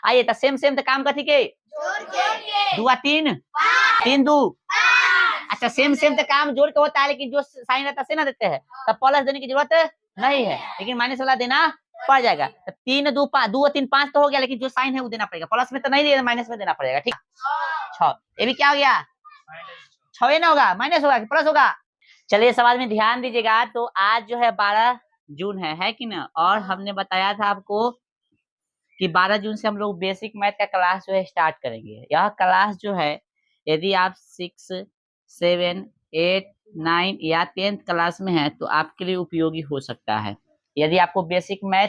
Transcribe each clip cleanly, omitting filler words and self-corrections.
आइए तो same same तो काम कथी के दुआ तीन तीन दू अच्छा सेम सेम तो काम जोड़ के होता है, लेकिन जो साइन रहता है से ना देते हैं, तब प्लस देने की जरूरत नहीं है, लेकिन माइनस वाला देना पड़ जाएगा। तो तीन दो पाँच, दो तीन पाँच तो हो गया, लेकिन जो साइन है वो देना पड़ेगा, प्लस में तो नहीं देना, माइनस में देना पड़ेगा। ठीक 6 ये भी क्या हो गया 6 ना होगा, माइनस होगा कि प्लस होगा। चलिए सवाल में ध्यान दीजिएगा। तो आज जो है 12 जून है कि ना, और हमने बताया था आपको कि 12 जून से हम लोग बेसिक मैथ का क्लास जो है स्टार्ट करेंगे। यह क्लास जो है यदि आप 6, 7, 8, 9 या 10th क्लास में है तो आपके लिए उपयोगी हो सकता है। यदि आपको बेसिक मैथ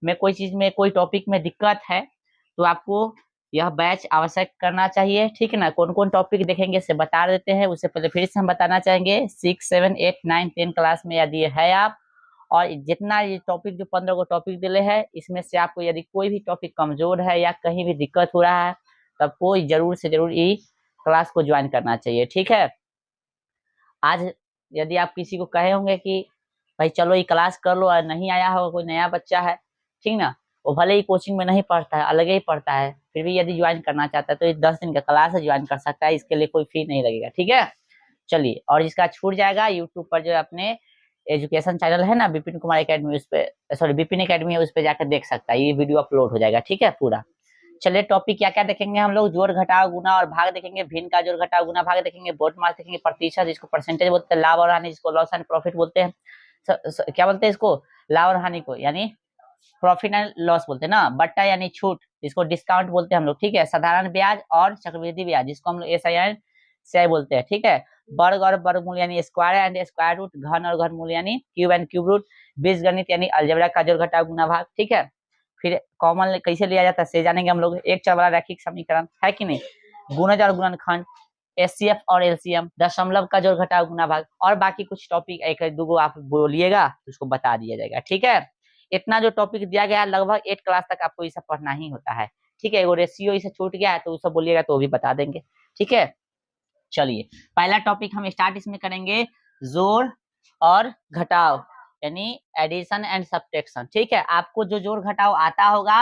में कोई चीज में कोई टॉपिक में दिक्कत है तो आपको यह बैच आवश्यक करना चाहिए। ठीक है ना। कौन कौन टॉपिक देखेंगे से बता देते हैं। उससे पहले फिर से हम बताना चाहेंगे 6, 7, 8, 9, 10 क्लास में यदि है आप, और जितना ये टॉपिक जो 15 को टॉपिक दिले है, इसमें से आपको यदि कोई भी टॉपिक कमजोर है या कहीं भी दिक्कत हो रहा है तब कोई जरूर से जरूर ये क्लास को ज्वाइन करना चाहिए। ठीक है। आज यदि आप किसी को कहे होंगे कि भाई चलो ये क्लास कर लो, और नहीं आया होगा, कोई नया बच्चा है, ठीक ना, वो भले ही कोचिंग में नहीं पढ़ता है, अलग ही पढ़ता है, फिर भी यदि ज्वाइन करना चाहता है तो ये 10 दिन का क्लास है, ज्वाइन कर सकता है, इसके लिए कोई फी नहीं लगेगा। ठीक है। चलिए, और इसका छूट जाएगा यूट्यूब पर, जो अपने एजुकेशन चैनल है ना विपिन कुमार एकेडमी, उस पे सॉरी विपिन एकेडमी है, उस पे जाकर देख सकता है, ये वीडियो अपलोड हो जाएगा। ठीक है पूरा। चलिए टॉपिक क्या क्या देखेंगे हम लोग, जोड़ घटाव गुना और भाग देखेंगे, भिन्न का जोड़ घटाव गुना भाग देखेंगे, बोट मार्क्स देखेंगे, प्रतिशत जिसको परसेंटेज बोलते हैं, लाभ और हानि जिसको लॉस एंड प्रॉफिट बोलते हैं, क्या बोलते हैं इसको, लाभ और हानि को, यानी प्रॉफिट एंड लॉस बोलते हैं ना, बट्टा यानी छूट जिसको डिस्काउंट बोलते हैं हम लोग। ठीक है। साधारण ब्याज और चक्रवृद्धि ब्याज जिसको हम लोग SI बोलते हैं। ठीक है। वर्ग और वर्गमूल यानी स्क्वायर एंड स्क्वायर रूट, घन और घनमूल यानी क्यूब एंड क्यूब रूट, बीजगणित यानी अलजेब्रा का जोड़ घटाव गुना भाग। ठीक है। फिर कॉमन कैसे लिया जाता है से जानेंगे हम लोग। एक चर वाला रैखिक समीकरण है कि नहीं, गुणज और गुणनखंड, SCF और LCM, दशमलव का जोड़ घटाव गुना भाग, और बाकी कुछ टॉपिक एक दो आप बोलिएगा तो उसको बता दिया जाएगा। ठीक है। इतना जो टॉपिक दिया गया है लगभग 8 क्लास तक आपको ये सब पढ़ना ही होता है। ठीक है। वो रेशियो इसे छूट गया है तो वो सब बोलिएगा तो वो भी बता देंगे। ठीक है। चलिए पहला टॉपिक हम स्टार्ट इसमें करेंगे, जोड़ और घटाव यानी एडिशन एंड सब्ट्रैक्शन। ठीक है। आपको जो जोड़ घटाव आता होगा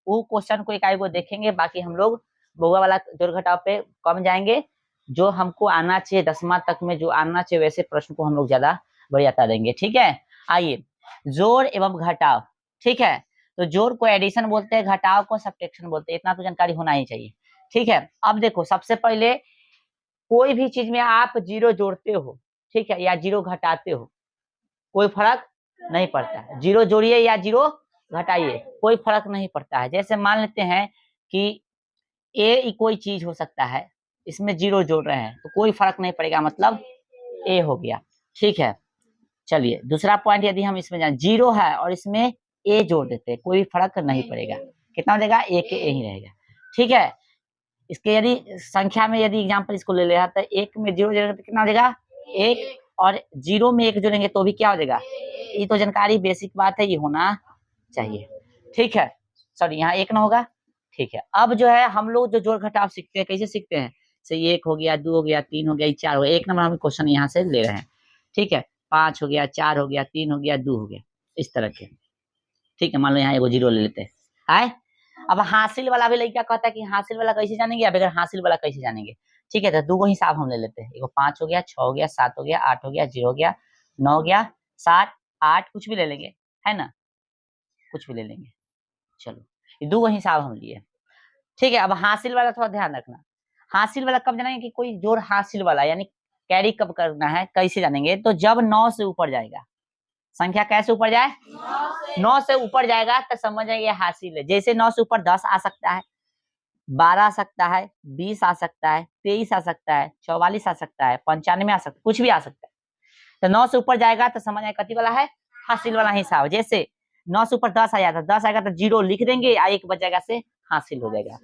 वो क्वेश्चन को इकाई को देखेंगे, बाकी हम लोग बहुआ वाला जोड़ घटाव पे कम जाएंगे। जो हमको आना चाहिए 10वां तक में जो आना चाहिए वैसे प्रश्न को हम लोग ज्यादा बढ़िया देंगे। ठीक है। आइए, जोड़ एवं घटाव। ठीक है। तो जोड़ को एडिशन बोलते हैं, घटाव को सब्ट्रैक्शन बोलते हैं, इतना तो जानकारी होना ही चाहिए। ठीक है। अब देखो, सबसे पहले कोई भी चीज में आप जीरो जोड़ते हो, ठीक है, या जीरो घटाते हो, कोई फर्क नहीं पड़ता है। जीरो जोड़िए या जीरो घटाइए, कोई फर्क नहीं पड़ता है। जैसे मान लेते हैं कि ए कोई चीज हो सकता है, इसमें जीरो जोड़ रहे हैं तो कोई फर्क नहीं पड़ेगा, मतलब ए हो गया। ठीक है। चलिए दूसरा पॉइंट, यदि हम इसमें जाए जीरो है और इसमें ए जोड़ देते हैं, कोई फर्क नहीं पड़ेगा, कितना हो जाएगा, ए के ए ही रहेगा। ठीक है। इसके यदि संख्या में यदि एग्जाम्पल इसको ले लिया तो एक में जीरो जोड़ेंगे तो कितना हो जाएगा, एक, और जीरो में एक जोड़ेंगे तो भी क्या हो जाएगा। ये तो जानकारी बेसिक बात है, ये होना चाहिए। ठीक है। सॉरी यहाँ एक ना होगा। ठीक है। अब जो है हम लोग जो जोड़ घटाव सीखते हैं, कैसे सीखते हैं, से एक हो गया, दो हो गया, तीन हो गया, चार हो गया, एक नंबर हम क्वेश्चन यहाँ से ले रहे हैं। ठीक है। 5 हो गया, 4 हो गया, 3 हो गया, 2 हो गया, इस तरह के। ठीक है। मान लो यहाँ एगो जीरो ले लेते हैं। आए, अब हासिल वाला भी लड़का कहता है कि हासिल वाला कैसे जानेंगे, अब अगर हासिल वाला कैसे जानेंगे। ठीक है। तो दो हिसाब हम ले लेते हैं, एगो 5 हो गया, 6 हो गया, 7 हो गया, 8 हो गया, 0 हो गया, 9 हो गया, 7, 8, कुछ भी ले लेंगे, है ना, कुछ भी ले लेंगे। चलो ये दो हिसाब हम लिए। ठीक है। अब हासिल वाला थोड़ा ध्यान रखना, हासिल वाला कब जानेंगे कि कोई जोड़ हासिल वाला यानी कैरी कब करना है, कैसे जानेंगे, तो जब 9 से ऊपर जाएगा, संख्या कैसे ऊपर जाए, 9 से ऊपर जाएगा तो समझ जाइए हासिल है। जैसे 9 से ऊपर 10 आ सकता है, 12 आ सकता है, 20 आ सकता है, 23 आ सकता है, 44 आ सकता है, 95 आ सकता है, कुछ भी आ सकता है। तो 9 से ऊपर जाएगा तो समझ आए कथी वाला है, हासिल वाला हिसाब। जैसे 9 से ऊपर 10 आया था, 10 आएगा तो जीरो लिख देंगे, या एक बच जाएगा से हासिल हो जाएगा।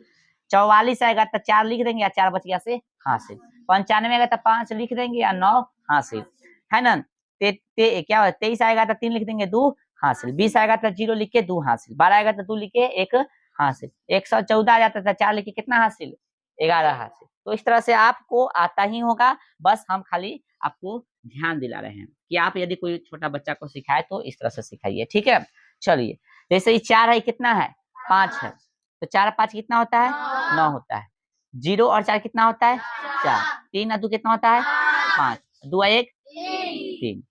44 आएगा तो 4 लिख देंगे, या 4 बच गया से हासिल। 95 आएगा तो 5 लिख देंगे, या 9 हासिल, है ना। क्या 23 आएगा तो 3 लिख देंगे, 2 हासिल। 20 आएगा तो 0 लिख के 2 हासिल। 12 आएगा तो 2 लिख के 1 हासिल। 114 आ जाता था, 4 लिख के कितना हासिल, 11 हासिल। तो इस तरह से आपको आता ही होगा, बस हम खाली आपको ध्यान दिला रहे हैं कि आप यदि कोई छोटा बच्चा को सिखाए तो इस तरह से सिखाइए। ठीक है। चलिए, जैसे ये 4 है, कितना है, 5 है, तो 4 5 कितना होता है? 9 होता है। 0 और 4 कितना होता है? 4। 3 और 2 कितना होता है? 5। 2 और 1 3।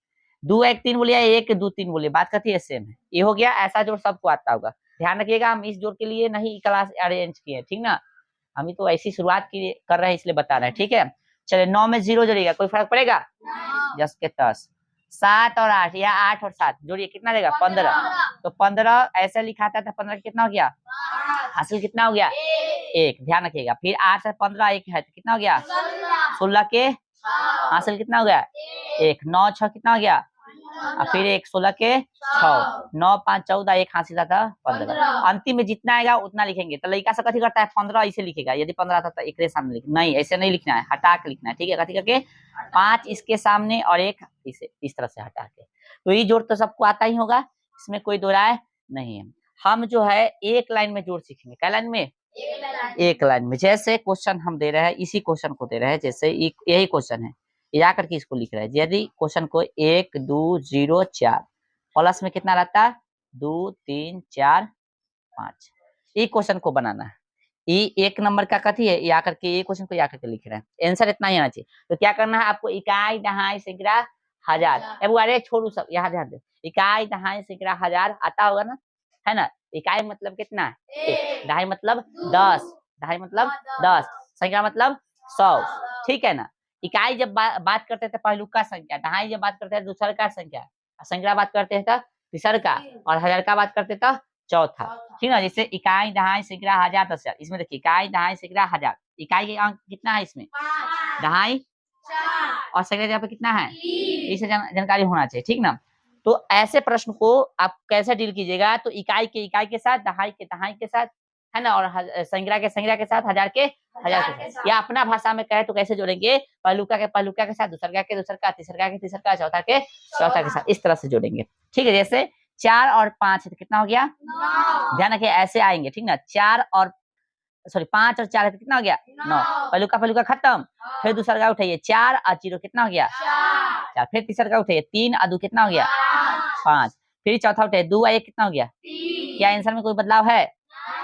2 1 3 बोलिए, 1 2 3 बोलिए, बात करती है सेम है। ये हो गया, ऐसा जोड़ सबको आता होगा। ध्यान रखिएगा, हम इस जोड़ के लिए नहीं क्लास अरेंज किए, ठीक ना, हम तो ऐसी शुरुआत की कर रहे हैं इसलिए बता रहे हैं, ठीक है। चलिए 9 में 0 जोड़िएगा, कोई फर्क पड़ेगा? 10 के 10। 7 और 8 या 8 और 7 जोड़िए, कितना देगा? 15। तो 15 ऐसे लिखा था, 15 कितना हो गया? हासिल कितना हो गया? 1। ध्यान रखिएगा, फिर 8 से 15 1 है तो कितना हो गया? 16 के हासिल कितना हो गया? 1। 9 6 कितना हो गया? और फिर 1 16 के 6। 9 5 14 1 हासिल था 15। अंतिम में जितना आएगा उतना लिखेंगे। तो लड़का से कथी करता है? 15 ऐसे लिखेगा, यदि 15 था तो एक के सामने लिख, नहीं ऐसे नहीं लिखना है, हटा के लिखना है, ठीक है। कथी करके? 5 इसके सामने और 1 इसे, इस तरह से हटा के। तो ये जोड़ तो सबको आता ही होगा, इसमें कोई दो राय नहीं है। हम जो है एक लाइन में जोड़ सीखेंगे। क्या लाइन में? एक लाइन में। जैसे क्वेश्चन हम दे रहे हैं, इसी क्वेश्चन को दे रहे हैं, जैसे यही क्वेश्चन है, या करके इसको लिख रहे हैं। यदि क्वेश्चन को 1 2 0 4 प्लस में कितना रहता है? 2 3 4 5, ये क्वेश्चन को बनाना है। ये एक नंबर का कथी है? या करके ये क्वेश्चन को या करके लिख रहे हैं, आंसर इतना ही आना चाहिए। तो क्या करना है आपको? इकाई दहाई सैकड़ा हजार, अरे छोड़ू सब, यहाँ ध्यान दे। इकाई दहाई सैकड़ा हजार आता होगा ना, है ना। इकाई मतलब कितना है? 1। दहाई मतलब 10, दहाई मतलब 10, सैकड़ा मतलब 100, ठीक है ना। इकाई जब बात करते थे पहलुका संख्या, दहाई जब बात करते हैं दूसर का संख्या, सैकड़ा बात करते हैं तो तीसर का, और हजार का बात करते तो चौथा, ठीक है। जैसे इकाई दहाई सैकड़ा हजार 10 हजार, इसमें देखिए इकाई दहाई सैकड़ा हजार, इकाई के अंक कितना है इसमें? दहाई, और सैकड़ा जगह पे कितना है? इसे जानकारी होना चाहिए, ठीक ना। तो ऐसे प्रश्न को आप कैसे डील कीजिएगा? तो इकाई के साथ, दहाई के साथ, है ना, और सैकड़ा के साथ, हजार के साथ, या अपना भाषा में कहे तो कैसे जोड़ेंगे? पहलुका के साथ, दूसरका के साथ, तीसरका का, चौथा के साथ, इस तरह से जोड़ेंगे, ठीक है। जैसे 4 और 5 है तो कितना हो गया? ध्यान रखिए ऐसे आएंगे, ठीक ना। 4 और 5 और 4 है तो कितना हो गया? 9। पहलुका खत्म, फिर दूसरा का उठाइए, 4 और 0 कितना हो गया? 4। फिर तीसरा का उठाइए, 3 और 2 कितना हो गया? 5। फिर चौथा उठाइए, 2 और 1 कितना हो गया? क्या आंसर में कोई बदलाव है?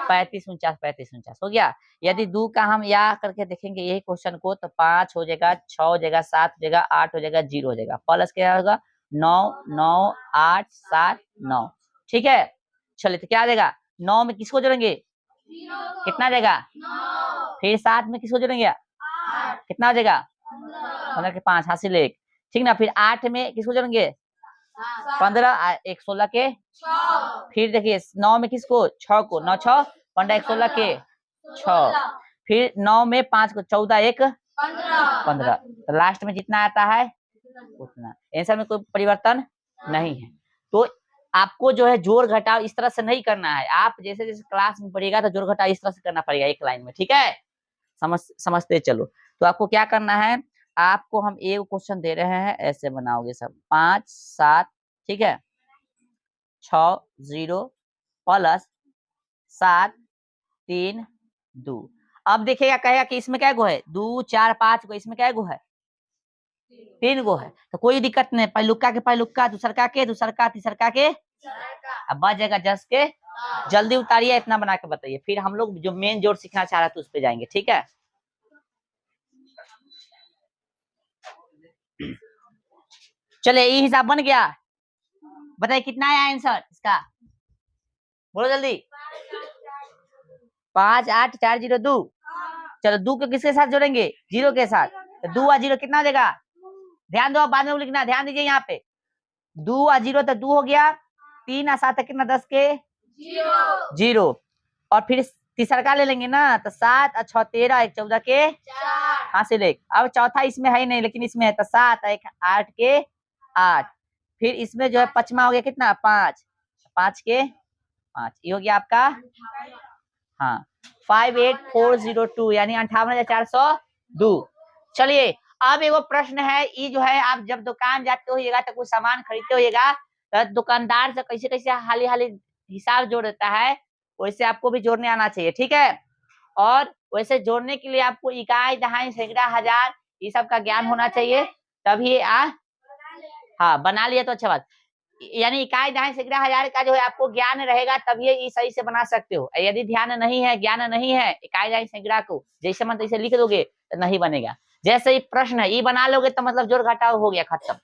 35 49 हो गया। यदि 2 का हम या करके देखेंगे यही क्वेश्चन को, तो 5 हो जाएगा, 6 हो जाएगा, 7 हो जाएगा, 8 हो जाएगा, 0 हो जाएगा, प्लस क्या होगा? 9 9 8 7 9, ठीक है। चलिए तो क्या देगा? 9 में किसको जोड़ेंगे? कितना देगा? फिर 7 में किसको जोड़ेंगे? कितना हो जाएगा? 15 के 5 हासिल 1, ठीक ना। फिर 8 में किसको जोड़ेंगे? 15 1 16 के, फिर देखिए 9 में किसको? 6 को, 9 6 15 1 16 के 6, फिर 9 में 5 को, 14 1 15, तो लास्ट में जितना आता है उतना। आंसर में कोई परिवर्तन नहीं है। तो आपको जो है जोड़ घटाव इस तरह से नहीं करना है, आप जैसे जैसे क्लास में पढ़िएगा तो जोड़ घटाव इस तरह से करना पड़ेगा एक लाइन में, ठीक है। समझते चलो। तो आपको क्या करना है? आपको हम एक क्वेश्चन दे रहे हैं, ऐसे बनाओगे सब 5 7, ठीक है, 6 0 प्लस 7 3 2। अब देखिएगा कहेगा कि इसमें क्या गो है? 2 4 5 गो, इसमें क्या गो है? 3 गो है। तो कोई दिक्कत नहीं, पहलुका के पहलुका, दूसरका के दूसरका, तीसरका के, अब बच जाएगा 10 के। जल्दी उतारिए, इतना बना के बताइए, फिर हम लोग जो मेन जोड़ सीखना चाह रहे थे उस पे जाएंगे, ठीक है। चलिए ये हिसाब बन गया, बताइए कितना है आंसर इसका? बोलो जल्दी। 5 8 4 0 2। चलो 2 को किसके साथ जोड़ेंगे? 0 के साथ, तो 2 और 0 कितना हो जाएगा? ध्यान दो, बाद में लिखना, ध्यान दीजिए यहाँ पे। 2 और 0 तो 2 हो गया, 3 और 7 कितना? 10 के 0, और फिर तीसरा ले लेंगे ना, तो 7 और 6 13 1 14 के हासिल 1। अब चौथा इसमें है ही नहीं, लेकिन इसमें है, तो 7 1 8 के 8, फिर इसमें जो है पचमा हो गया कितना? 5 5 के 5, ये हो गया आपका, हाँ 58402, यानी 58,402। चलिए अब एगो प्रश्न है, ये जो है आप जब दुकान जाते होइएगा तो कुछ सामान खरीदते होइएगा, तो दुकानदार से कैसे कैसे हाली हाली हिसाब जोड़ देता है, वैसे आपको भी जोड़ने आना चाहिए, ठीक है। और वैसे जोड़ने के लिए आपको इकाई दहाई सैकड़ा हजार ये सब का ज्ञान होना चाहिए, तभी हाँ बना लिया तो अच्छा बात। यानी इकाई दहाई सैकड़ा हजार का जो है आपको ज्ञान रहेगा तब ये सही से बना सकते हो। यदि ध्यान नहीं है, ज्ञान नहीं है इकाई दहाई सैकड़ा को जैसे मन तैसे लिख दोगे तो नहीं बनेगा। जैसे ही प्रश्न है ये बना लोगे तो मतलब जोड़ घटाव हो गया, खत्म।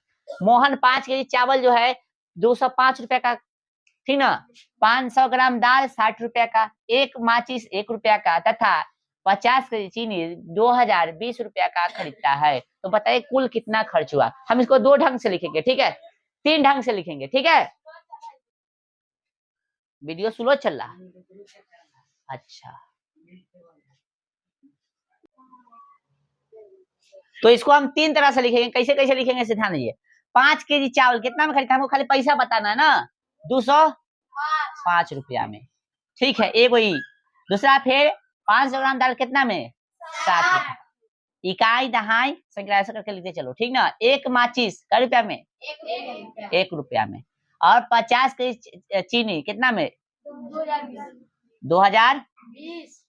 मोहन 5 केजी चावल जो है 205 रुपए का, ठीक ना। 500 ग्राम दाल 60 रुपए का, एक माचिस 1 रुपया का तथा 50 केजी चीनी 2020 रुपया का खरीदता है। तो बताइए कुल कितना खर्च हुआ। हम इसको दो ढंग से लिखेंगे, ठीक है, तीन ढंग से लिखेंगे, ठीक है। वीडियो स्लो चल रहा, अच्छा। तो इसको हम तीन तरह से लिखेंगे, कैसे कैसे लिखेंगे इसे ध्यान दीजिए। 5 केजी चावल कितना में खरीदता है, हमको खाली पैसा बताना है ना, 205 रुपया में, ठीक है, एक वही। दूसरा फिर 500 ग्राम दाल कितना में, 60 रुपया। इकाई दहाई सैकड़ा ऐसा करके लिखते चलो, ठीक ना। एक माचिस कै रुपया में, 1 रुपया में। और 50 केजी चीनी कितना में, 2020।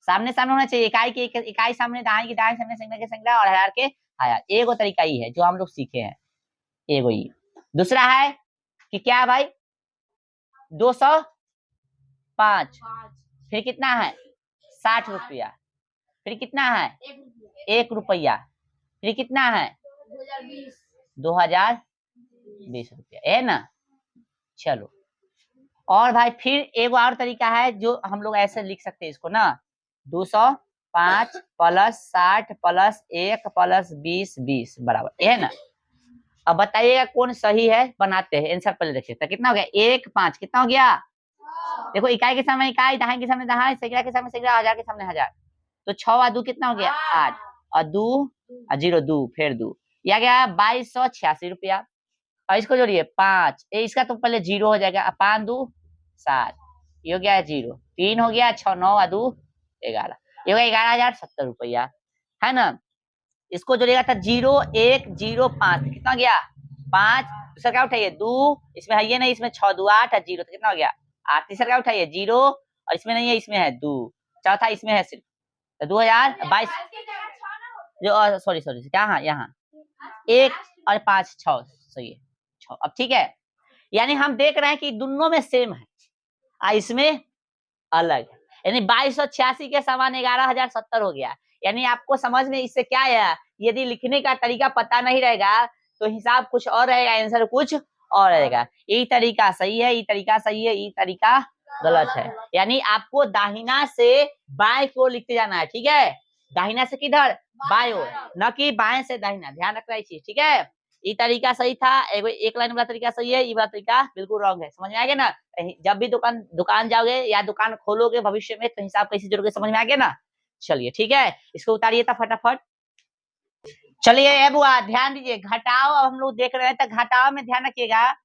सामने सामने होना चाहिए, इकाई की इकाई सामने, दहाई की दहाई सामने, सैकड़ा के सैकड़ा और हजार के हजार। एगो तरीका ही है जो हम लोग सीखे हैं, एगो ही। दूसरा है कि क्या भाई 205, फिर कितना है 60 रुपया, फिर कितना है 1 रुपया, फिर कितना है 2020 रुपया, है ना। चलो और भाई फिर एक और तरीका है जो हम लोग ऐसे लिख सकते हैं इसको ना, 205 प्लस 60 प्लस 1 प्लस 20 20 बराबर, है ना। अब बताइएगा कौन सही है, बनाते हैं आंसर पहले देखिए। तो कितना हो गया, 1 5 कितना हो गया, देखो इकाई के सामने इकाई, दहाई के सामने दहाई, सैकड़ा के सामने सैकड़ा, हजार के सामने हजार। तो 6 और 2 कितना हो गया 8, और 2 और 0 2 फिर 2, यह गया 2286 रुपया। और इसको जोड़िए 5, इसका तो पहले 0 हो जाएगा, 5 2 7, ये हो गया 0, 3 हो गया 6 9 और 2 11, ये हो गया 11,070 रुपया, है ना। इसको जोड़िएगा था 0 1 0 5, कितना हो गया 5, दूसरा क्या उठाइए 2, इसमें है ये नहीं, इसमें 6 2 8 और 0, तो कितना हो गया 8, तीसरा क्या उठाइए 0, और इसमें नहीं है, इसमें है 2, चौथा इसमें है सिर्फ, तो 2022 जो, सॉरी सॉरी क्या, हाँ यहाँ 1 और 5 6 सही है 6। अब ठीक है, यानी हम देख रहे हैं कि दोनों में सेम है, इसमें अलग है। यानी 2286 के समान 11,070 हो गया। यानी आपको समझ में इससे क्या है, यदि लिखने का तरीका पता नहीं रहेगा तो हिसाब कुछ और रहेगा, आंसर कुछ और रहेगा। यही तरीका सही है, ये तरीका सही है, ये तरीका गलत है। यानी आपको दाहिना से बाएं को लिखते जाना है, ठीक है। दाहिना से किधर, बाएं ओर, न कि बाएं से दाहिना, ध्यान रखना है चीज, ठीक है। ये तरीका सही था, एक लाइन वाला तरीका सही है, ये वाला तरीका बिल्कुल रॉन्ग है। समझ में आ गया ना। जब भी दुकान जाओगे या दुकान खोलोगे भविष्य में तो हिसाब कैसे जोड़ोगे, समझ में आ गया ना। चलिए ठीक है, इसको उतारिए था फटाफट। चलिए बुआ ध्यान दीजिए, घटाओ अब हम लोग देख रहे हैं, तो घटाओ में ध्यान रखिएगा,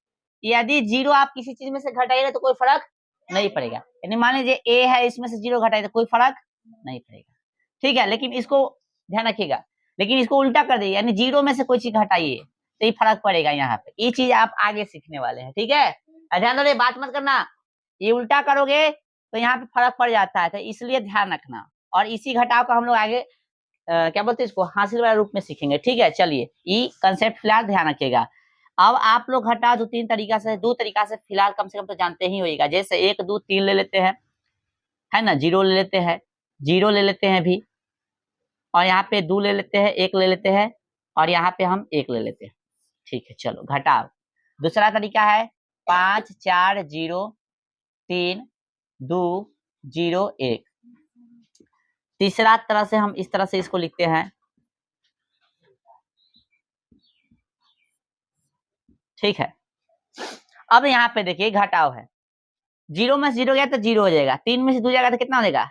यदि 0 आप किसी चीज में से घटाइएगा तो कोई फर्क नहीं पड़ेगा। यानी मान लीजिए ए है, इसमें से 0 घटाए तो कोई फर्क नहीं पड़ेगा, ठीक है। लेकिन इसको ध्यान रखिएगा, लेकिन इसको उल्टा कर दीजिए, यानी 0 में से कोई चीज घटाइए तो ये फर्क पड़ेगा यहाँ पे। ये चीज आप आगे सीखने वाले हैं, ठीक है। ध्यान दो, बात मत करना, ये उल्टा करोगे तो यहाँ पे फर्क पड़ जाता है, तो इसलिए ध्यान रखना। और इसी घटाव का हम लोग आगे क्या बोलते हैं इसको, हासिल वाला रूप में सीखेंगे, ठीक है। चलिए ये कंसेप्ट फिलहाल ध्यान रखिएगा। अब आप लोग घटाव दो तरीका से फिलहाल कम से कम तो जानते ही होगा। जैसे 1 2 3 ले लेते हैं, है ना, 0 ले लेते हैं, 0 ले लेते हैं भी, और यहाँ पे 2 ले लेते हैं, 1 ले लेते हैं, और यहाँ पे हम 1 ले लेते हैं, ठीक है। चलो घटाव दूसरा तरीका है 5 4 0 3 2 0 1। तीसरा तरह से हम इस तरह से इसको लिखते हैं, ठीक है। अब यहाँ पे देखिए घटाव है, 0 में से 0 गया तो 0 हो जाएगा, 3 में से 2 जाएगा तो कितना हो जाएगा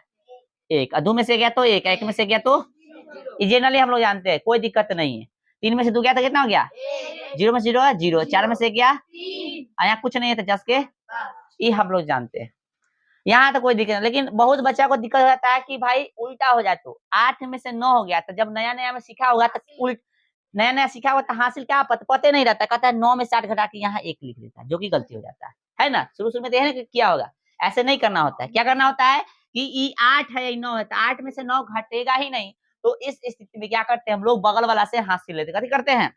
1, और 2 में से गया तो 1, 1 में से गया तो, जनरली हम लोग जानते हैं, कोई दिक्कत नहीं है। 3 में से 2 गया तो कितना हो गया 0 में से 0 है 0, 4 में से गया, यहाँ कुछ नहीं है तो 10 के, ये हम लोग जानते हैं, यहाँ तो कोई दिक्कत नहीं। लेकिन बहुत बच्चा को दिक्कत रहता है कि भाई उल्टा हो जाए, तो 8 में से 9 हो गया, तो जब नया नया में सीखा होगा तो नया नया सीखा होगा तो हासिल क्या पता नहीं रहता, कहता है 9 में से 8 घटा के यहाँ 1 लिख देता है, जो कि गलती हो जाता है ना। शुरू में देखने किया होगा, ऐसे नहीं करना होता है। क्या करना होता है कि ये 8 है या 9 है, तो 8 में से 9 घटेगा ही नहीं, तो इस स्थिति में क्या करते हैं हम लोग, बगल वाला से हासिल लेते, कथी करते हैं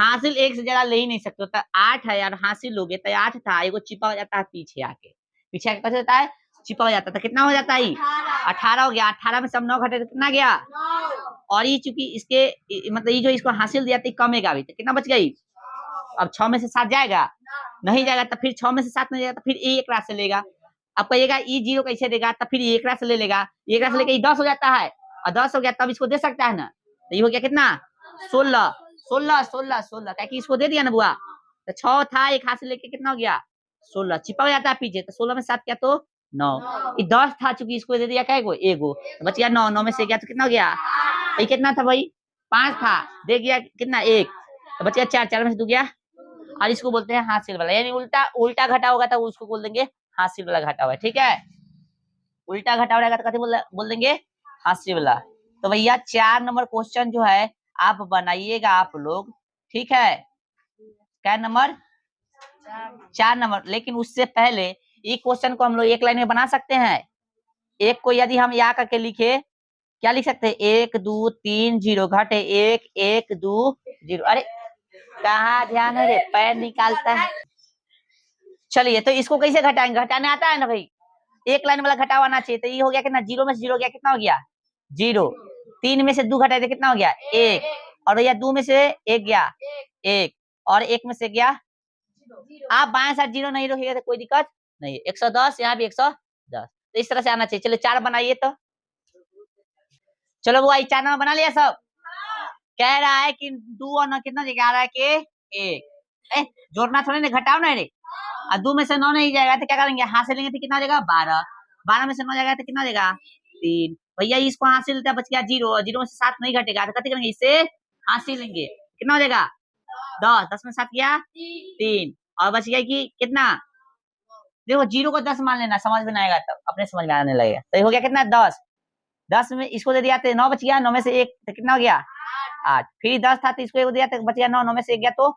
हासिल एक से ज्यादा ले ही नहीं सकते, तो 8 है यार, हासिल लोगे तो 8 था, एगो चिपा हो जाता है पीछे आके, पीछे आके कैसे होता है, चिपा हो जाता था, कितना हो जाता है, 18 हो गया, 18 में सब 9 घटे तो कितना गया, और ये चूंकि इसके मतलब ये जो इसको हासिल दिया था कमेगा भी, तो कितना बच गई, अब 6 में से 7 जाएगा, नहीं जाएगा, तो फिर 6 में से 7 नहीं जाएगा, तो फिर ये एक रात से लेगा, अब कहिएगा ई 0 कैसे देगा, तब फिर एक रात से ले लेगा, एक रात से लेके 10 हो जाता है, और 10 हो गया तब इसको दे सकता है ना, तो ये हो गया कितना 16 16 16 16, क्या इसको दे दिया ना बुआ, तो 6 था, एक हाथ से लेके कितना हो गया 16, चिपक जाता है पीछे, तो 16 में 7 क्या तो 9, ये 10 था, चूंकि इसको दे दिया क्या एगो, तो बच गया 9, 9 में से गया तो कितना हो गया, ये कितना था भाई 5 था, दे गया कितना 1, तो बच गया 4, 4 में से 2 गया, और इसको बोलते हैं हासिल वाला, यानी उल्टा उल्टा घटा होगा तो उसको बोल देंगे हासिल वाला घटा हुआ, ठीक है, उल्टा घटा रहेगा तो कैसे बोल देंगे हासिल वाला। तो भैया 4 नंबर क्वेश्चन जो है आप बनाइएगा आप लोग, ठीक है, क्या नंबर 4 नंबर, लेकिन उससे पहले ये क्वेश्चन को हम लोग एक लाइन में बना सकते हैं, एक को यदि हम यहाँ करके लिखे, क्या लिख सकते हैं 1 2 3 0 घटे 1 1 2 0, अरे कहाँ ध्यान है रे, पैर निकालता है, चलिए तो इसको कैसे घटाएंगे, घटाने आता है ना भाई, एक लाइन वाला घटाव आना चाहिए, तो ये हो गया कितना, 0 में से 0 गया कितना हो गया 0, 3 में से 2 घटाए तो कितना हो गया 1, और भैया 2 में से 1 गया 1, और 1 में से गया, आप बाएं साइड 0 नहीं रखिएगा तो कोई दिक्कत नहीं, 110 यहाँ भी 110, तो इस तरह से आना चाहिए, चलो 4 बनाइए, तो चलो वो आई 4 नंबर बना लिया सब, कह रहा है कि 2 और 9 कितना जगह आ रहा है कि 1, जोड़ना थोड़ी ना, घटाओ ना रे, और 2 में से 9 नहीं जाएगा तो क्या करेंगे, हाथ से लेंगे तो कितना देगा 12, 12 में से 9 जाएगा तो कितना देगा 3, भैया इसको हाथ से लेता बच गया 0, 0 में से 7 नहीं घटेगा, तो कैसे करेंगे, इससे हाथ से लेंगे, कितना हो जाएगा 10, 10 में 7 गया 3, और बच गया कि कितना, देखो 0 को 10 मान लेना, समझ में आएगा तब अपने समझ में आने लगेगा, तो ये हो गया कितना 10, 10 में इसको दे दिया तो 9 बच गया, 9 में से 1 तो कितना हो गया 8, फिर 10 था तो इसको 1 दिया तो बच गया 9, 9 में से 1 गया तो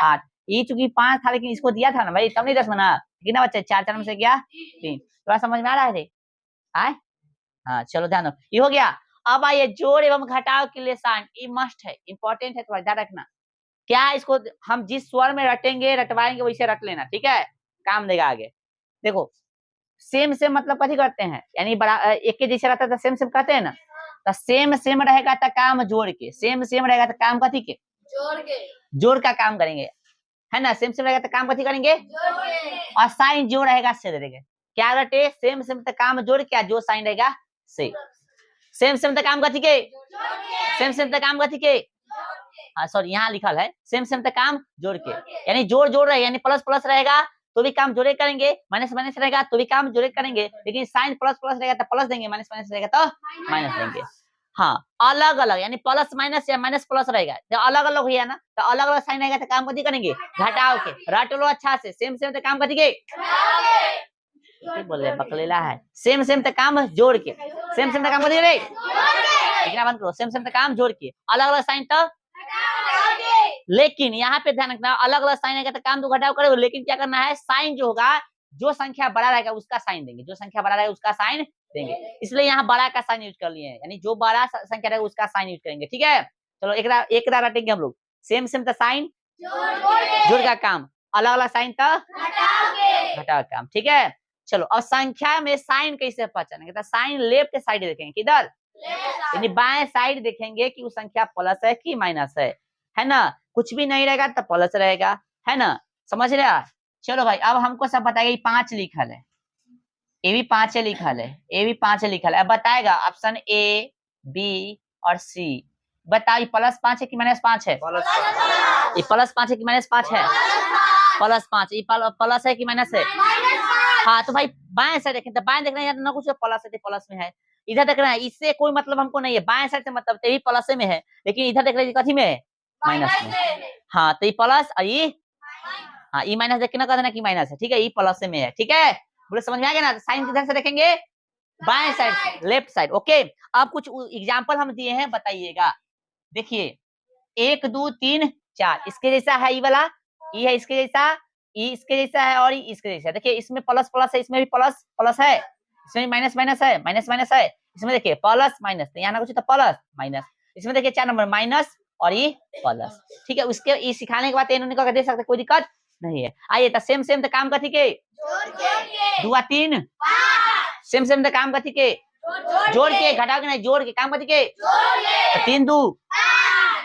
8, ये चूंकि 5 था लेकिन इसको दिया था ना भाई, तब नहीं 10 बना, कितना बच्चा 4, 4 में से गया 3, थोड़ा समझ में आ रहा है आए, हाँ चलो ध्यान दो, ये हो गया। अब आइए जोड़ एवं घटाव के लिए साइन, ये मस्ट है, इंपॉर्टेंट है, थोड़ा ध्यान रखना, क्या है इसको हम जिस स्वर में रटेंगे रटवाएंगे वैसे रट लेना, ठीक है, काम देगा आगे, देखो सेम सेम मतलब कथी करते हैं, यानी बड़ा एक के जैसे रहता है तो सेम सेम कहते हैं ना, तो सेम सेम रहेगा तो काम जोड़ के, सेम सेम रहेगा तो काम कथी के जोड़ का काम करेंगे, है ना, सेम सेम रहेगा तो काम कथी करेंगे और साइन जो रहेगा से देंगे, क्या रटे सेम सेम तो काम जोड़ क्या, जो साइन रहेगा से, सेम सेम तो काम कथी के, सेम सेम तो काम कथी के, हाँ सॉरी यहाँ लिखल है सेम सेम तो काम जोड़ के, यानी जोड़ जोड़ रहे, यानी प्लस प्लस रहेगा तो भी काम जोड़े करेंगे, माइनस माइनस रहेगा तो भी काम जोड़े करेंगे, लेकिन साइन प्लस प्लस रहेगा तो प्लस देंगे, माइनस माइनस रहेगा तो माइनस देंगे, हाँ अलग अलग, यानी प्लस माइनस या माइनस प्लस रहेगा, तो अलग अलग हुआ ना, तो अलग अलग साइन रहेगा तो काम कथी करेंगे घटाओ के, रट लो अच्छा से, सेम सेम तो काम कथी के बोल रहे बकलेला है, सेम सेम तो काम जोड़ के, सेम सेम तो काम कथी रे लिखना बंद करो, सेम सेम तो काम जोड़ के, अलग अलग साइन तो, लेकिन यहाँ पे ध्यान रखना अलग अलग साइन आएगा तो काम तो घटाव करोगे, लेकिन क्या करना है साइन जो होगा जो संख्या बड़ा रहेगा उसका साइन देंगे, जो संख्या बड़ा रहेगा उसका साइन देंगे, इसलिए यहाँ बड़ा का साइन यूज कर लिए हैं, यानी जो बड़ा संख्या रहेगा उसका साइन यूज करेंगे, ठीक है, चलो एक रटेंगे हम लोग, सेम सेम तो साइन जोड़ का काम, अलग अलग साइन तो घटाव काम, ठीक है, चलो अब संख्या में साइन कैसे पहचानेंगे, तो साइन लेफ्ट साइड देखेंगे, किधर यानी बाएं साइड देखेंगे कि वो संख्या प्लस है कि माइनस है ना, कुछ भी नहीं रहेगा तो प्लस रहेगा, है ना, समझ रहे, चलो भाई अब हमको सब बताएगा, 5 लिखल है, ए भी 5 लिखल है, ए भी 5 लिखल है, अब बताएगा ऑप्शन ए बी और सी, बताओ +5 है कि -5 है, ये +5 है कि -5 है, +5, ये प्लस है कि माइनस है, हाँ तो भाई बाएं साइड देखें, तो बाएं देखना है ना, कुछ प्लस है तो प्लस में है, इधर देख रहे हैं इससे कोई मतलब हमको नहीं है, बाएं साइड से मतलब तो ये प्लस में है, लेकिन इधर देख रहे हैं कथी में है माइनस में, हाँ तो ये प्लस और ये हाँ ये माइनस देख के ना कहना कि माइनस है, ठीक है, ये प्लस में है, ठीक है, बोले समझ में आ गया ना, साइन किधर से देखेंगे बाएं साइड लेफ्ट साइड, ओके, अब कुछ एग्जांपल हम दिए हैं बताइएगा, देखिए 1 2 3 4 इसके जैसा है ये वाला, ये है इसके जैसा, ये इसके जैसा है और ये इसके जैसा, देखिए इसमें प्लस प्लस है, इसमें भी प्लस प्लस है, इसमें माइनस माइनस है, माइनस माइनस है, इसमें देखिए प्लस माइनस, तो यहाँ ना कुछ तो प्लस माइनस, इसमें देखिए 4 नंबर माइनस और ये प्लस। ठीक है, उसके ये सिखाने के बाद इन्होंने कहा दे सकते, कोई दिक्कत नहीं है। आइए तो सेम सेम तो काम कथी के दुआ 3 सेम सेम तो काम कथी के जोड़ के, घटा के नहीं, जोड़ के काम कथी के 3 2।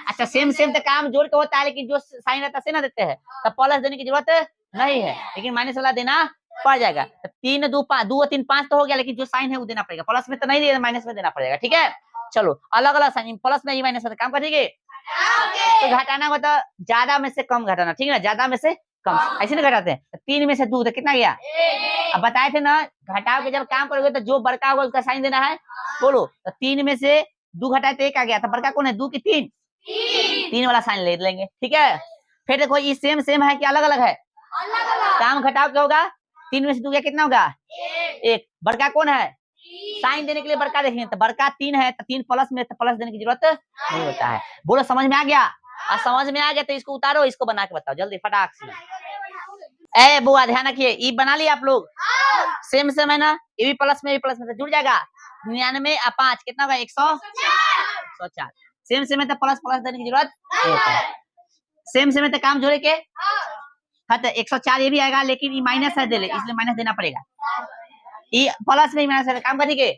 अच्छा सेम सेम तो काम जोड़ के होता है, लेकिन जो साइन रहता है ना देते हैं, तब प्लस देने की जरूरत नहीं है, लेकिन माइनस वाला देना पड़ जाएगा। तो 3 2 5 2 3 5 तो हो गया, लेकिन जो साइन है वो देना पड़ेगा, प्लस में तो नहीं देना, माइनस में देना पड़ेगा। ठीक है, चलो अलग अलग साइन, प्लस में ही माइनस में काम करेंगे। तो घटाना हो तो ज्यादा में से कम घटाना, ठीक है ना, ज्यादा में से कम, ऐसे नहीं घटाते हैं। 3 में से 2 तो कितना गया, अब बताए थे ना, घटाओ के जब काम करोगे तो जो बड़का होगा उसका साइन देना है। बोलो, तो 3 में से 2 घटाए तो 1 आ गया, तो बड़का कौन है, 2 की 3 3 वाला साइन ले लेंगे। ठीक है, फिर देखो ये सेम सेम है कि अलग अलग है, काम घटाओ क्या होगा, 3 में से 2 गया कितना होगा 1, बड़का कौन है, साइन देने के लिए बड़का देखेंगे, तो बड़का 3 है तो 3 प्लस में, तो प्लस देने की जरूरत नहीं होता है। बोलो समझ में आ गया, और समझ में आ गया तो इसको उतारो, इसको बना के बताओ जल्दी फटाक से। ए बुआ ध्यान रखिए, ये बना लिया आप लोग, सेम सेम है ना, ये भी प्लस में से जुड़ जाएगा, 99 और 5 कितना होगा 104। सेम सेम है तो प्लस प्लस देने की जरूरत नहीं होता है। सेम सेम है तो काम जोड़े के हाँ, तो 104 ये भी आएगा, लेकिन ये माइनस है दे ले, इसलिए माइनस देना पड़ेगा। ये प्लस में माइनस है, काम करेंगे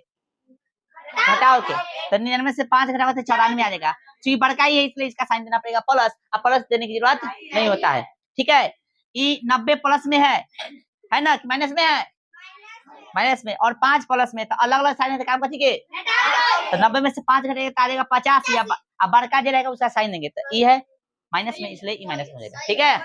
घटाओ के, तो 99 से 5 घटाओ तो 94 आ जाएगा। तो ये बड़का ही है, इसलिए इसका साइन देना पड़ेगा प्लस, अब प्लस देने की जरूरत नहीं होता है। ठीक है, ये 90 प्लस में है ना, माइनस में है, माइनस में, और 5 प्लस में, तो अलग अलग साइन है, तो काम करेंगे, तो 90 में से 5 घटेगा तो आ जाएगा 50, या बड़का जो रहेगा उसका साइन देंगे, तो ये है माइनस में, इसलिए ये माइनस में रहेगा। ठीक है,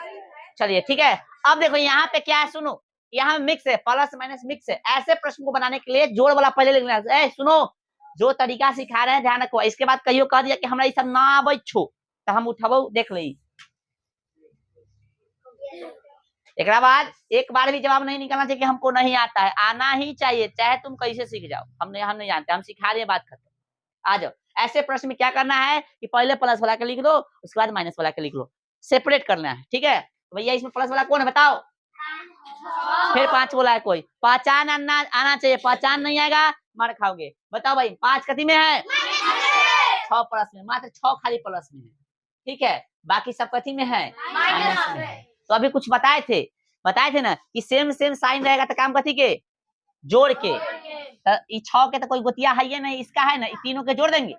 चलिए ठीक है। अब देखो यहाँ पे क्या है, सुनो, यहाँ मिक्स है, प्लस माइनस मिक्स है। ऐसे प्रश्न को बनाने के लिए जोड़ वाला पहले लिखना है। सुनो, जो तरीका सिखा रहे हैं ध्यान रखो, इसके बाद कहियो कह दिया कि हमरा ये सब ना आवे छो, तो हम उठाबो देख ली, एक बाद एक बार भी जवाब नहीं निकलना चाहिए कि हमको नहीं आता है, आना ही चाहिए, चाहे तुम कैसे सीख जाओ, हम नहीं जानते, हम सिखा रहे हैं, बात खत्म। आ जाओ, ऐसे प्रश्न में क्या करना है कि पहले प्लस वाला के लिख लो, उसके बाद माइनस वाला के लिख लो, सेपरेट करना है। ठीक है, तो भैया इसमें प्लस वाला कौन है बताओ, फिर 5 बोला है, कोई पहचान आना चाहिए, पहचान नहीं आएगा मार खाओगे। बताओ भाई 5 कथी में है, 6 प्लस में, मात्र 6 खाली प्लस में है। ठीक है, बाकी सब कथी में है, माइनस में है। तो अभी कुछ बताए थे ना कि सेम सेम साइन रहेगा तो काम कथी के जोड़ के, तो ये 6 के तो कोई गोतिया है नहीं, इसका है ना, ये तीनों के जोड़ देंगे,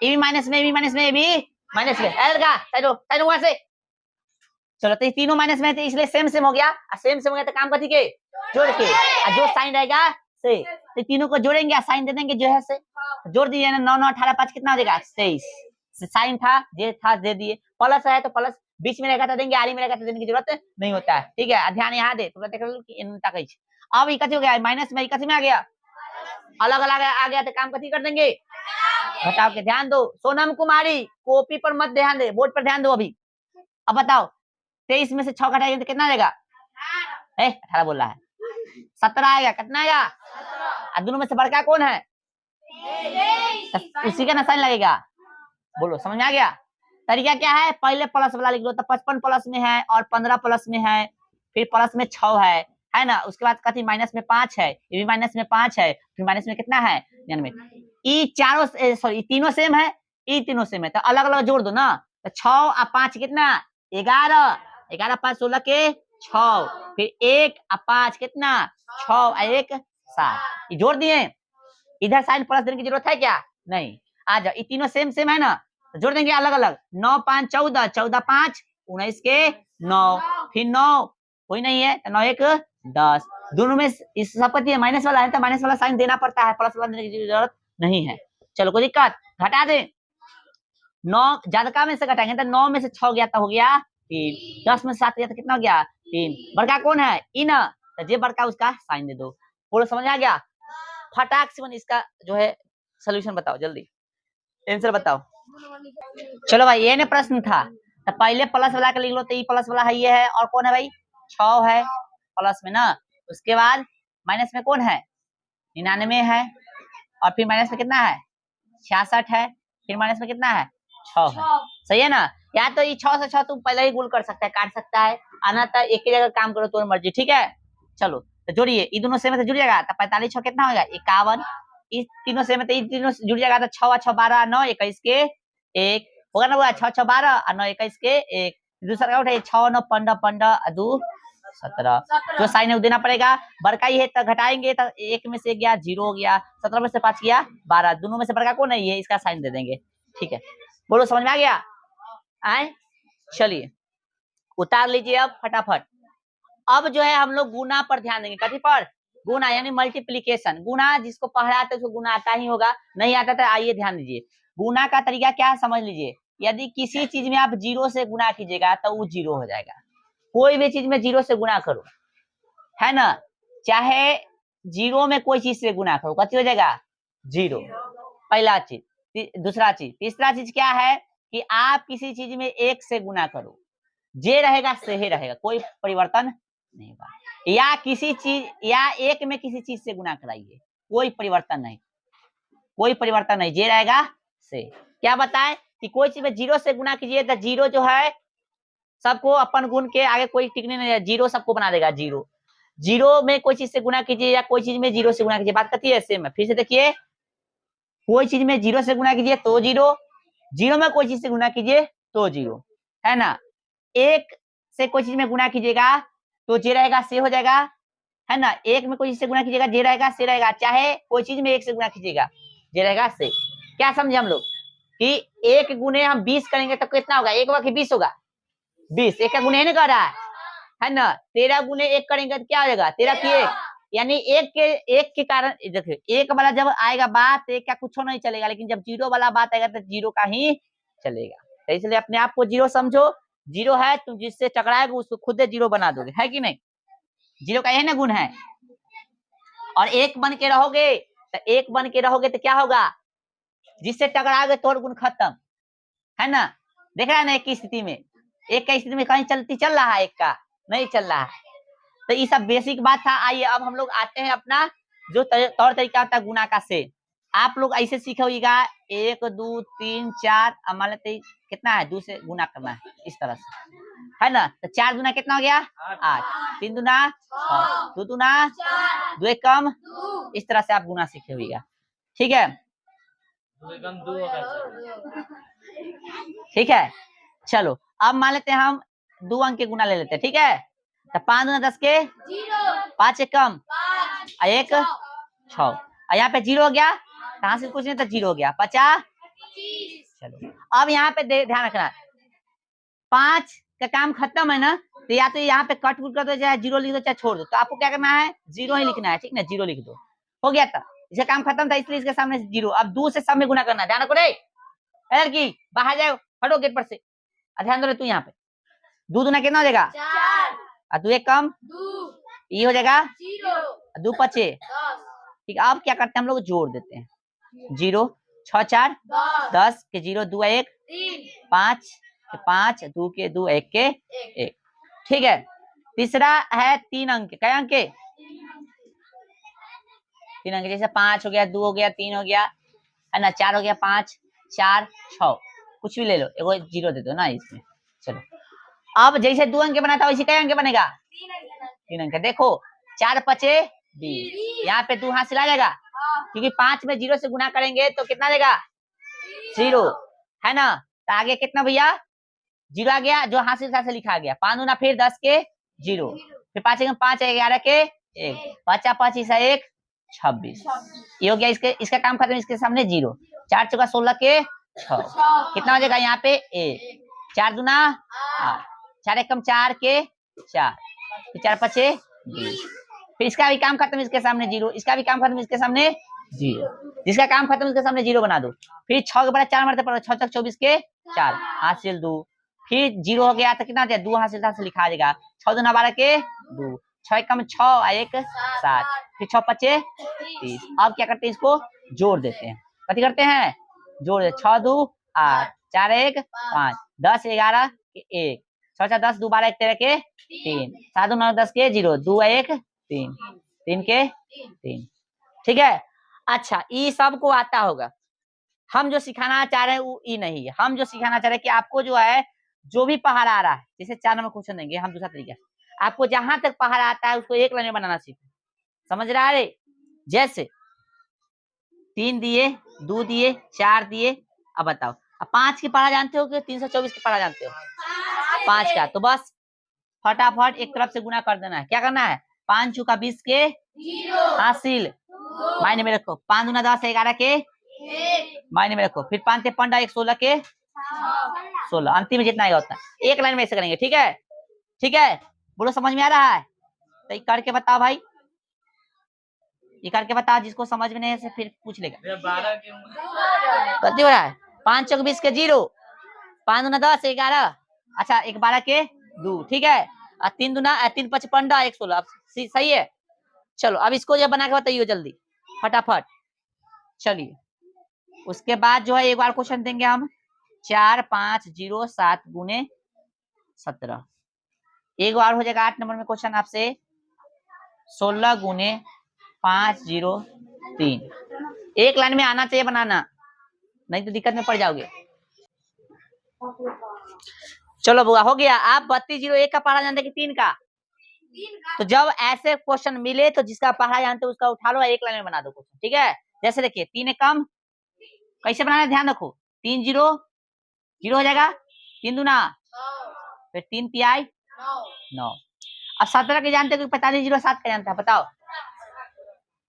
ये भी माइनस में, ये भी माइनस में, ये भी माइनस में, वहां से चलो, तो ये तीनों माइनस में थे, इसलिए सेम सेम हो गया, सेम सेम हो गया तो काम कथी के जोड़ के, और जो साइन रहेगा से, तो तीनों को जोड़ेंगे, साइन दे देंगे जो है से, जोड़ दिए ना, 9 9 18 5 कितना हो जाएगा 23, साइन था जे था दे दिए, प्लस है तो प्लस, बीच में रहेगा तो देंगे, आरी में रहेगा तो देने की जरूरत नहीं होता है। ठीक है, ध्यान यहाँ दे, तुम देख लो कि अब ये कथी हो गया, माइनस में कथी में आ गया, अलग अलग आ गया, तो काम कथी कर देंगे घटाओ के। ध्यान दो सोनम कुमारी, कॉपी पर मत ध्यान दे, बोर्ड पर ध्यान दो अभी। अब बताओ 23 में से 6 घटाएंगे तो कितना आएगा, 18 बोल रहा है, 17 आएगा, कितना आएगा, और दोनों में से बड़का कौन है, उसी का ना साइन लगेगा। बोलो समझ में आ गया, तरीका क्या है, पहले प्लस वाला लिख लो, तो 55 प्लस में है और 15 प्लस में है, फिर प्लस में 6 है ना, उसके बाद कथी माइनस में 5 है, ये भी माइनस में 5 है, फिर माइनस में कितना है 99, ये चारों सॉरी तीनों सेम है, ये तीनों सेम है, तो अलग अलग जोड़ दो ना, तो 6 और 5 कितना 11, 11 5 16 के 6, फिर 1 और 5 कितना 6 और 1 7, ये जोड़ दिए, इधर साइन प्लस देने की जरूरत है क्या नहीं। आ जाओ, ये तीनों सेम सेम है ना, तो जोड़ देंगे अलग अलग, 9 5 14, 14 5 19 के 9, फिर 9 कोई नहीं है तो 9 1 10, दोनों में इस सबका माइनस वाला है तो माइनस वाला साइन देना पड़ता है, प्लस वाला देने की जरूरत नहीं है। चलो कोई दिक्कत, घटा दे, 9 ज्यादा में से घटाएंगे तो 9 में से 6 गया तो हो गया 3, 10 में से 7 गया तो कितना हो गया 3, बड़का कौन है इन, तो जे बड़का उसका साइन दे दो। बोलो समझ आ गया, फटाक से इसका जो है सोल्यूशन बताओ, जल्दी आंसर बताओ। चलो भाई ये ने प्रश्न था, तो पहले प्लस वाला का लिख लो, तो ये प्लस वाला है, ये है, और कौन है भाई 6 है प्लस में ना, उसके बाद माइनस में कौन है 99 है, और फिर माइनस में कितना है 66 है, फिर माइनस में कितना है 6 है, सही है ना। या तो ये 6 से 6 तुम पहले ही गुल कर सकता है, काट सकता है, आना था एक ही जगह काम करो तो मर्जी। ठीक है, चलो तो जोड़िए, ये दोनों सेम से जुड़ जाएगा, तो 45 6 कितना होगा 51, इस तीनों सेम है तो ये तीनों जुड़ जाएगा, तो 6 6 12 9 21 के 1 होगा ना, वो 6 6 12 और 9 21 के 1, दूसरा का उठे 6 9 15 15 2 17, जो साइन देना पड़ेगा। बड़का ही है तो घटाएंगे तो 1 में से गया 0 हो गया, 17 में से 5 गया 12, दोनों में से बड़का कौन है, ये इसका साइन दे देंगे। ठीक है, बोलो समझ में आ गया? आए चलिए उतार लीजिए अब फटाफट। अब जो है हम लोग गुना पर ध्यान देंगे। कथी पर? गुना यानी मल्टीप्लीकेशन। गुना जिसको पढ़ा आता है उसको गुना आता ही होगा, नहीं आता तो आइए ध्यान दीजिए। गुना का तरीका क्या है समझ लीजिए। यदि किसी चीज में आप 0 से गुना कीजिएगा तो वो 0 हो जाएगा। कोई भी चीज में 0 से गुना करो, है ना, चाहे 0 में कोई चीज से गुना करो, कथी हो जाएगा? 0। पहला चीज। दूसरा चीज, तीसरा चीज क्या है कि आप किसी चीज में 1 से गुना करो, जे रहेगा सही रहेगा, कोई परिवर्तन नहीं होगा। या किसी चीज या 1 में किसी चीज से गुना कराइए, कोई परिवर्तन नहीं, कोई परिवर्तन नहीं, जे रहेगा से। क्या बताएं कि कोई चीज में 0 से गुना कीजिए तो 0 जो है सबको अपन गुण के आगे कोई टिकने नहीं है, 0 सबको बना देगा। 0 0 में कोई चीज से गुना कीजिए या कोई चीज में 0 से गुना कीजिए, बात करती है सेम है। फिर से देखिए, कोई चीज में 0 से गुना कीजिए तो 0, 0 में कोई चीज से गुना कीजिए तो 0, है ना। 1 से कोई चीज में गुना कीजिएगा तो जे रहेगा से हो जाएगा, है ना। 1 में कोई चीज से गुना कीजिएगा जे रहेगा से रहेगा, चाहे कोई चीज में 1 से गुना कीजिएगा जे रहेगा से। क्या समझे हम लोग कि 1 गुने हम 20 करेंगे तो कितना होगा? 1 होगा कि 20 होगा? 20। 1 का गुने नहीं कर रहा है ना। 13 गुने 1 करेंगे तो क्या हो जाएगा? 13 की 1, यानी 1 के कारण देखिए 1 वाला जब आएगा बात 1 का कुछ नहीं चलेगा, लेकिन जब 0 वाला बात आएगा तो 0 का ही चलेगा। तो इसलिए अपने आप को 0 समझो। 0 है, तुम जिससे टकराएगा उसको खुद 0 बना दोगे, है कि नहीं? 0 का यही ना गुण है। और 1 बन के रहोगे तो 1 बन के रहोगे तो क्या होगा? जिससे टकराओगे तो गुण खत्म, है ना। देख रहा है ना, 1 की स्थिति में, 1 का स्थिति में कहीं चल रहा है, 1 का नहीं चल रहा है। तो ये सब बेसिक बात था। आइए अब हम लोग आते हैं अपना जो तौर तरीका होता है गुना का से। आप लोग ऐसे सीखे होगा 1 2 3 4, मान लेते कितना है 2 से गुना करना है, इस तरह से, है ना। तो 4 दूना कितना हो गया? 8, 3 दूना 6, 2 दूना 2 एक कम, इस तरह से आप गुना सीखे होगा। ठीक है, ठीक है। चलो अब मान लेते हैं हम 2 अंक के गुना ले लेते हैं, ठीक है। तो 5 दूना 10 के 5 एक कम 1 6, और यहाँ पे 0 हो गया, कहाँ से कुछ नहीं तो 0 हो गया 50। चलो अब यहाँ पे ध्यान रखना, 5 का काम खत्म है ना, तो या तो यहाँ पे कट कर दो, चाहे 0 लिख दो चाहे छोड़ दो। तो आपको क्या करना है? 0 ही लिखना है, ठीक ना, 0 लिख दो, हो गया था। इसका काम खत्म था इसलिए इसके सामने 0। अब 2 से सब में गुना करना, ध्यान रखो रे लड़की, बाहर जाओ, हटो गेट पर से, ध्यान दो तू यहाँ पे। 2 दूना कितना हो जाएगा? 4, और 2 एक कम 2, ये हो जाएगा 0, 2 5 ठीक। अब क्या करते हैं हम लोग? जोड़ देते हैं। 0 6 4 10 के 0 2 1 5 के 5 2 के 2 1 के 1, ठीक है। तीसरा है 3 अंक, क्या अंक? 3 अंक, जैसे 5 हो गया, 2 हो गया, 3 हो गया, है ना, 4 हो गया, 5 4 6, कुछ भी ले लो, एगो 0 दे दो ना इसमें। चलो अब जैसे 2 अंक बना था वैसे क्या अंक बनेगा? 3 अंक। देखो 4 5 20, यहाँ पे 2 हासिल आ जाएगा, क्योंकि 5 में 0 से गुना करेंगे तो कितना देगा? 0, है ना। तो आगे कितना भैया? 0 आ गया, जो हासिल था से लिखा गया। 5 दूना फिर 10 के 0, फिर 5 एक 5 11 के 1, 5 5 1 26, ये हो गया। इसका काम खत्म, इसके सामने 0। 4 चौका 16 के 6, कितना हो जाएगा यहाँ पे? 1, 4 दूना 8, 4 एक कम 4 के 4, फिर 4 5 20, फिर इसका भी काम खत्म, इसके सामने 0, इसका भी काम खत्म, इसके सामने 0, जिसका काम खत्म इसके सामने 0 बना दो। फिर 6 के बड़ा 4 मारते पड़ो, 6 तक 24 के 4 हासिल 2, फिर 0 हो गया तो कितना हो जाए? 2 हासिल था से लिखा जाएगा। 6 दूना 12 के 2, 6 एक कम 6 1 7, फिर 6 5 30। अब क्या करते हैं? इसको जोड़ देते हैं। कथी करते हैं? जोड़ दे। 6 2 8, 4 1 5, 10 11 के 1, 6 4 10 2 12 1 13 के 3, 7 2 9 10 के 0, 2 1 3, 3 के 3, ठीक है। अच्छा, ये सबको आता होगा। हम जो सिखाना चाह रहे हैं वो ये नहीं है। हम जो सिखाना चाह रहे हैं कि आपको जो है जो भी पहाड़ आ रहा है, जैसे 4 नंबर क्वेश्चन देंगे हम दूसरा तरीका, आपको जहां तक पहाड़ आता है उसको एक लाइन में बनाना सीखो, समझ रहा है? जैसे 3 दिए, 2 दिए, 4 दिए, अब बताओ अब 5 की पढ़ा जानते हो कि 324 की पढ़ा जानते हो? 5 का, तो बस फटाफट एक तरफ से गुना कर देना है। क्या करना है? 5 चौका 20 के हासिल मायने में रखो, 5 दूना 10 11 के मायने में रखो, फिर 5 15 1 16 के 16, अंतिम में जितना आएगा उतना। एक लाइन में ऐसे करेंगे, ठीक है? ठीक है, बोलो समझ में आ रहा है? तो ये करके बताओ भाई, ये करके बताओ, जिसको समझ में नहीं है फिर पूछ लेगा। गलती हो रहा है। 5 चौक 20 के 0, 5 दूना 10 11, अच्छा 1 12 के 2, ठीक है? 3 दूना 3 5 15 1 16, सही है। चलो अब इसको जब बना के बताइए जल्दी फटाफट। चलिए उसके बाद जो है एक बार क्वेश्चन देंगे हम, 4 5 0 7 गुने 17। एक बार हो जाएगा 8 नंबर में क्वेश्चन आपसे 16 गुने 5 0 3। एक लाइन में आना चाहिए बनाना, नहीं तो दिक्कत में पड़ जाओगे। चलो बुआ हो गया। आप 32 0 1 का पढ़ा जानते कि 3 का? तो जब ऐसे क्वेश्चन मिले तो जिसका पढ़ा जानते उसका उठा लो, एक लाइन में बना दो क्वेश्चन, ठीक है? जैसे देखिए 3 कम कैसे बनाना है, ध्यान रखो। 3 0 0 हो जाएगा, 3 दूना फिर 3 तिहाई 9। अब 17 के जानते हो कि 45 0 7 का जानता है, बताओ।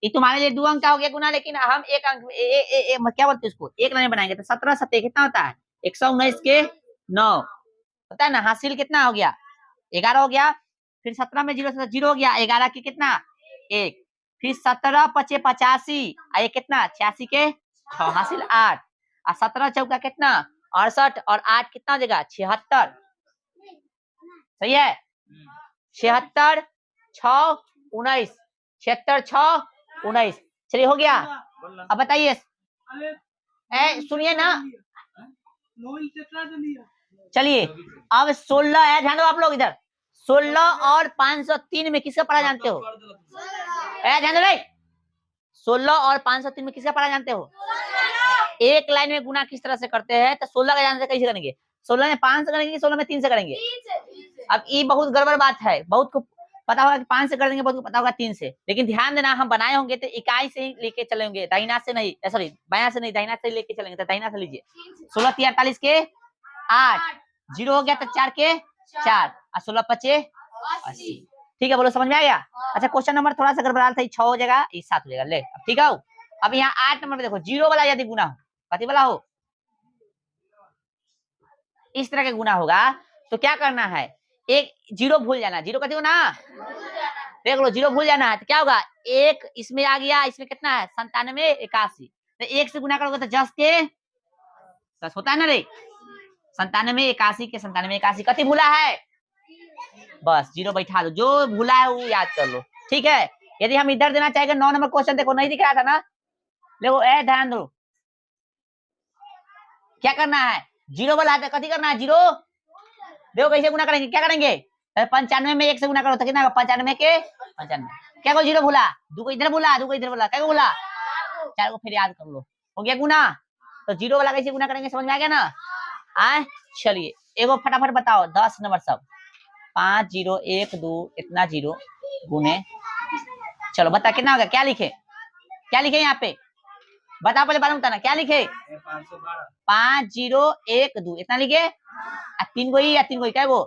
ये तुम्हारे लिए 2 अंक का हो गया गुना, लेकिन हम 1 अंक क्या बोलते हैं उसको, एक लाइन में बनाएंगे। तो 17 7 कितना होता है? 119 के 9, पता है ना? हासिल कितना हो गया? 11 हो गया। फिर 17 में 0 0 हो गया, 11 के कितना? 1, फिर 17 5 85, ये कितना? 86 के 6, हासिल 8, और 17 चौका कितना? 68, और 8 कितना हो जाएगा? 76, सही है? 76 6 19, 76 6 19। चलिए हो गया। अब बताइए, सुनिए ना, चलिए अब 16 है, ध्यान दो आप लोग इधर। 16 और 503 में किसका पढ़ा जानते हो? ध्यान दो भाई, 16 और 503 में किसका पढ़ा जानते हो? एक लाइन में गुना किस तरह से करते हैं? तो 16 का जानते कैसे करेंगे? 16 में 5 से करेंगे, 16 में 3 से करेंगे? अब ये बहुत गड़बड़ बात है, बहुत को पता होगा कि 5 से कर देंगे, बहुत को पता होगा 3 से। लेकिन ध्यान देना, हम बनाए होंगे तो इकाई से ही लेके चलेंगे, दाहिना से नहीं, सॉरी बायां से नहीं, दाहिना से लेके चलेंगे। तो दाहिना से लीजिए, 16 3 48 के 8, 0 हो गया तो 4 के 4, और 16 5 80। ठीक है, बोलो समझ में आ गया? अच्छा क्वेश्चन नंबर थोड़ा सा गड़बड़ा था, 6 हो जाएगा, 7 हो जाएगा। ले ठीक है। अब यहाँ 8 नंबर में देखो, 0 वाला यदि गुना हो, कथी वाला हो, इस तरह के गुना होगा तो क्या करना है? एक 0 भूल जाना, 0 कथी होना, देख लो 0 भूल जाना है तो क्या होगा? एक इसमें आ गया, इसमें कितना है? 97 81, तो 1 से गुना करोगे तो 10 के 10 होता है ना रे? 97 81 के 97 81, कथी भूला है? बस 0 बैठा दो, जो भूला है वो याद कर लो, ठीक है? यदि हम इधर देना चाहेंगे 9 नंबर क्वेश्चन, देखो नहीं दिख रहा था ना, देखो ध्यान दो, क्या करना है? 0 वाला है, कथी करना है? 0 देखो कैसे गुना करेंगे, क्या करेंगे? 95 में 1 से गुना करो तो कितना? 95 के 95। क्या को 0 भूला, 2 को इधर भूला, 2 को इधर भूला, क्या को भूला? 4 को फिर याद कर लो, हो गया गुना। तो 0 वाला कैसे गुना करेंगे, समझ में आ गया ना? आए चलिए एगो फटाफट बताओ 10 नंबर सब। 5 0 1 2 इतना 0 गुने, चलो बता कितना होगा? क्या लिखे, क्या लिखे यहाँ पे बताओ, पहले बारे में बताना, क्या लिखे? 5 0 1 2 इतना लिखे, 3 को ही या 3 को ही, क्या वो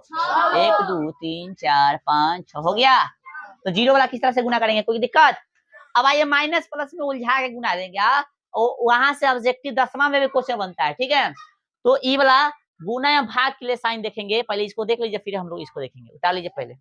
1 2 3 4 5 6 हो गया। तो 0 वाला किस तरह से गुना करेंगे, कोई दिक्कत? अब आइए माइनस प्लस में उलझा के गुना देंगे, वहां से ऑब्जेक्टिव 10वां में भी क्वेश्चन बनता है, ठीक है? तो ई वाला गुना या भाग के लिए साइन देखेंगे, पहले इसको देख लीजिए फिर हम लोग इसको देखेंगे, उतार लीजिए पहले।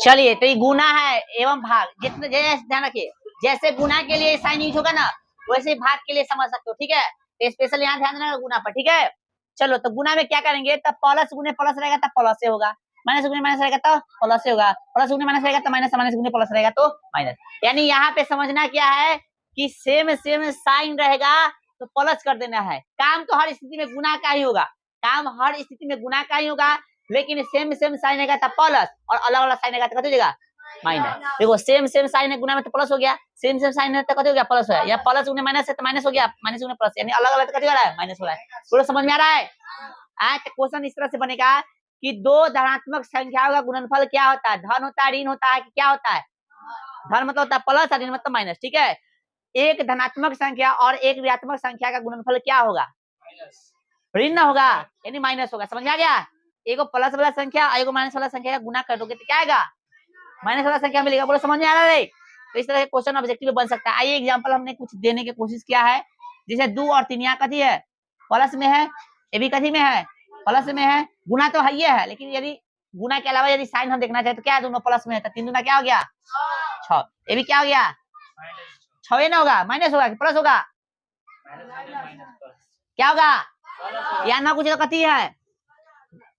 चलिए तो ये गुना है एवं भाग, जितने ध्यान रखिए, जैसे गुना के लिए साइन यूज होगा ना वैसे भाग के लिए समझ सकते हो, ठीक है? तो स्पेशल यहाँ ध्यान देना गुना पर, ठीक है? चलो तो गुना में क्या करेंगे, तब प्लस गुने प्लस रहेगा तब प्लस से होगा, माइनस गुने माइनस रहेगा तो प्लस से होगा, प्लस गुने माइनस रहेगा तो माइनस, माइनस गुने प्लस रहेगा तो माइनस। यानी यहाँ पे समझना क्या है कि सेम सेम साइन रहेगा तो प्लस कर देना है। काम तो हर स्थिति में गुना का ही होगा, काम हर स्थिति में गुना का ही होगा, लेकिन सेम सेम साइन रहेगा तब प्लस, और अलग अलग साइन रहेगा तो कथी हो जाएगा? माइनस। देखो सेम सेम साइन है गुना में तो प्लस हो गया, सेम सेम साइन है तो कथी हो गया? प्लस हो गया, या प्लस गुने माइनस है तो माइनस हो गया, माइनस गुने प्लस, यानी अलग अलग तो कथी हो रहा है? माइनस हो रहा है। पूरा समझ में आ रहा है? आज क्वेश्चन इस तरह से बनेगा कि दो धनात्मक संख्याओं का गुणनफल क्या होता है? धन होता है, ऋण होता है, कि क्या होता है? धन मतलब होता है प्लस और ऋण मतलब माइनस, ठीक है? एक धनात्मक संख्या और एक ऋणात्मक संख्या का गुणनफल क्या होगा? ऋण होगा यानी माइनस होगा, समझ में आ गया। एगो प्लस वाला संख्या एगो माइनस वाला संख्या का गुना कर दोगे तो क्या आएगा, माइनस वाला संख्या मिलेगा। बोलो समझ में आ रहा है। तो इस तरह के क्वेश्चन ऑब्जेक्टिव बन सकता है। आइए एग्जांपल हमने कुछ देने की कोशिश किया है, जैसे 2 और 3 यहाँ कथी है, प्लस में है, ये भी कथी में है, प्लस में है, गुना तो है ही है, लेकिन यदि गुना के अलावा यदि साइन हम देखना चाहे तो क्या है, दोनों प्लस में है, तो 3 दूना क्या हो गया 6, ये भी क्या हो गया 6 ना होगा, माइनस होगा कि प्लस होगा, क्या होगा, यहाँ ना कुछ तो कथी है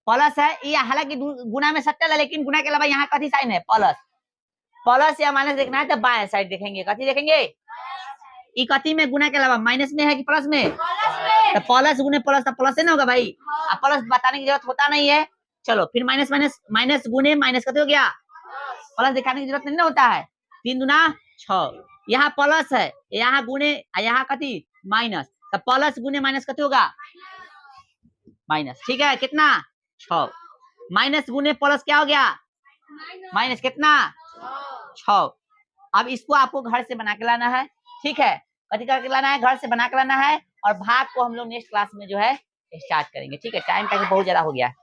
प्लस है, ये हालांकि गुना में सट्टल है, लेकिन गुना के अलावा यहाँ कथी साइन है प्लस, प्लस या माइनस देखना है तो बाएं साइड देखेंगे, कथी देखेंगे, ई कथी में गुना के अलावा माइनस में है कि प्लस में, तो प्लस गुने प्लस तो प्लस है ना होगा भाई, अब प्लस बताने की जरूरत होता नहीं है। चलो फिर माइनस माइनस माइनस गुने माइनस कथी हो गया, प्लस दिखाने की जरूरत नहीं ना होता है, 3 दूना 6, यहाँ प्लस है, यहाँ गुने, यहाँ कथी माइनस, तो प्लस गुने माइनस कथी होगा माइनस, ठीक है कितना 6, माइनस गुने प्लस क्या हो गया माइनस कितना 6। अब इसको आपको घर से बना के लाना है, ठीक है, कथी करके लाना है, घर से बना के लाना है, और भाग को हम लोग नेक्स्ट क्लास में जो है स्टार्ट करेंगे, ठीक है, टाइम बहुत ज्यादा हो गया है।